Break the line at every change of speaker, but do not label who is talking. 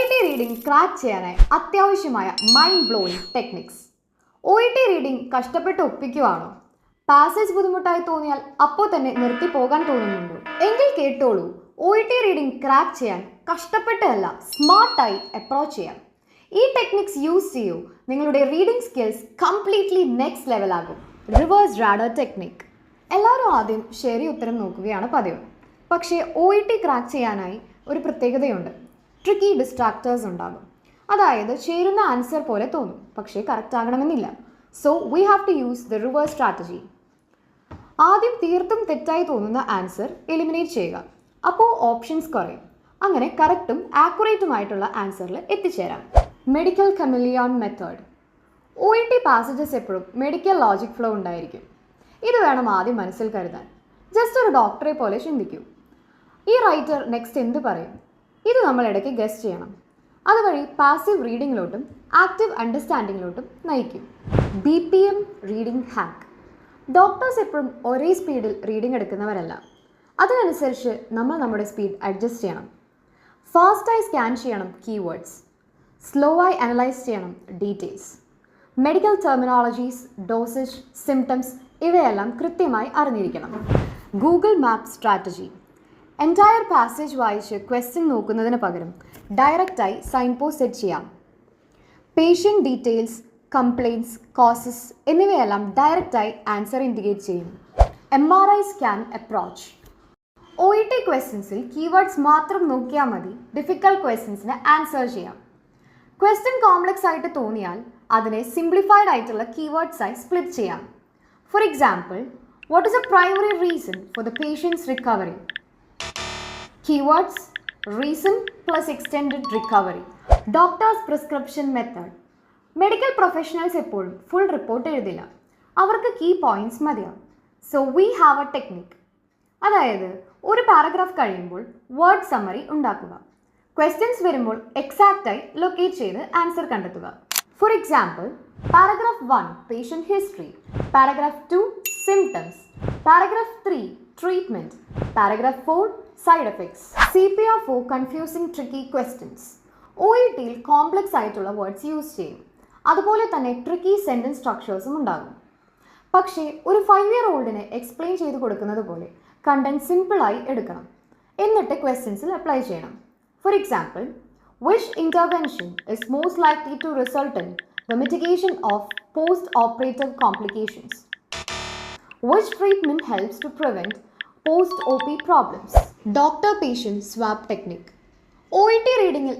OET reading crack ചെയ്യാനായി അത്യാവശ്യമായ mind blowing techniques. OET reading കഷ്ടപ്പെട്ട് ഒപ്പിക്കുവാണോ? പാസേജ് ബുദ്ധിമുട്ടായി തോന്നിയാൽ അപ്പോൾ തന്നെ നിർത്തി പോകാൻ തോന്നുന്നുണ്ടോ? എങ്കിൽ കേട്ടോളൂ, OET റീഡിംഗ് ക്രാക്ക് ചെയ്യാൻ കഷ്ടപ്പെട്ടല്ല, സ്മാർട്ടായി അപ്രോച്ച് ചെയ്യാം. ഈ ടെക്നിക്സ് യൂസ് ചെയ്യൂ, നിങ്ങളുടെ reading skills completely next level ആകും. Reverse radar technique. എല്ലാവരും ആദ്യം ശരി ഉത്തരം നോക്കുകയാണ് പതിവ്. പക്ഷേ OET ക്രാക്ക് ചെയ്യാനായി ഒരു പ്രത്യേകതയുണ്ട്. ട്രിക്കി ഡിസ്ട്രാക്ടേഴ്സ് ഉണ്ടാകും. അതായത് ചേരുന്ന ആൻസർ പോലെ തോന്നും, പക്ഷേ കറക്റ്റ് ആകണമെന്നില്ല. So we have to use the reverse strategy. ആദ്യം തീർത്തും തെറ്റായി തോന്നുന്ന ആൻസർ എലിമിനേറ്റ് ചെയ്യുക. അപ്പോൾ ഓപ്ഷൻസ് കുറയും. അങ്ങനെ കറക്റ്റും ആക്യുറേറ്റുമായിട്ടുള്ള ആൻസറിൽ എത്തിച്ചേരാം. Medical chameleon method. OET passages എപ്പോഴും മെഡിക്കൽ ലോജിക് ഫ്ലോ ഉണ്ടായിരിക്കും. ഇത് വേണം ആദ്യം മനസ്സിൽ കരുതാൻ. ജസ്റ്റ് ഒരു ഡോക്ടറെ പോലെ ചിന്തിക്കൂ. ഈ റൈറ്റർ നെക്സ്റ്റ് എന്ത് പറയും? ഇത് നമ്മൾ ഇടയ്ക്ക് ഗസ് ചെയ്യണം. അതുവഴി പാസീവ് റീഡിങ്ങിലോട്ടും ആക്റ്റീവ് അണ്ടർസ്റ്റാൻഡിങ്ങിലോട്ടും നയിക്കും. BPM reading hack. ഡോക്ടേഴ്സ് എപ്പോഴും ഒരേ സ്പീഡിൽ റീഡിംഗ് എടുക്കുന്നവരല്ല. അതിനനുസരിച്ച് നമ്മൾ നമ്മുടെ സ്പീഡ് അഡ്ജസ്റ്റ് ചെയ്യണം. ഫാസ്റ്റായി സ്കാൻ ചെയ്യണം കീവേഡ്സ്. സ്ലോ ആയി അനലൈസ് ചെയ്യണം details. Medical terminologies, dosage, symptoms ഇവയെല്ലാം കൃത്യമായി അറിഞ്ഞിരിക്കണം. Google map strategy. Entire passage വായിച്ച് ക്വസ്റ്റ്യൻ നോക്കുന്നതിന് പകരം ഡയറക്റ്റായി സൈൻ പോസ്റ്റ് സെറ്റ് ചെയ്യാം. പേഷ്യൻ്റ് ഡീറ്റെയിൽസ്, കംപ്ലയിൻറ്റ്സ്, കോസസ് എന്നിവയെല്ലാം ഡയറക്റ്റായി ആൻസർ ഇൻഡിക്കേറ്റ് ചെയ്യും. MRI scan approach. OET ക്വസ്റ്റ്യൻസിൽ കീവേഡ്സ് മാത്രം നോക്കിയാൽ മതി ഡിഫിക്കൽട്ട് ക്വസ്റ്റ്യൻസിന് ആൻസർ ചെയ്യാം. ക്വസ്റ്റ്യൻ കോംപ്ലക്സ് ആയിട്ട് തോന്നിയാൽ അതിനെ സിംപ്ലിഫൈഡ് ആയിട്ടുള്ള കീവേഡ്സായി സ്പ്ലിറ്റ് ചെയ്യാം. For example, what is a primary reason for the patient's recovery? Keywords: reason plus extended recovery. Doctor's prescription method. Medical professionals എപ്പോഴും ഫുൾ റിപ്പോർട്ട് എഴുതില്ല, അവർക്ക് കീ പോയിന്റ്സ് മതിയാവും. So we have A technique. അതായത് ഒരു paragraph കഴിയുമ്പോൾ word summary ഉണ്ടാക്കുക. Questions വരുമ്പോൾ എക്സാക്റ്റായി locate ചെയ്ത് answer കണ്ടെത്തുക. For example, paragraph 1 patient history, paragraph 2 symptoms, paragraph 3 treatment, paragraph 4 side effects. CPR for confusing tricky questions. OETയിൽ കോംപ്ലക്സ് ആയിട്ടുള്ള വേർഡ്സ് യൂസ് ചെയ്യും. അതുപോലെ തന്നെ ട്രിക്കി സെൻറ്റൻസ് സ്ട്രക്ചേഴ്സും ഉണ്ടാകും. പക്ഷേ ഒരു 5-year-oldന് എക്സ്പ്ലെയിൻ ചെയ്ത് കൊടുക്കുന്നത് പോലെ കണ്ടന്റ് സിമ്പിളായി എടുക്കണം. എന്നിട്ട് ക്വസ്റ്റ്യൻസിൽ അപ്ലൈ ചെയ്യണം. For example, which intervention is most likely to result in the mitigation of post-operative complications? Which treatment helps to prevent post-OP problems? Doctor-patient swap technique. OET റീഡിങ്ങിൽ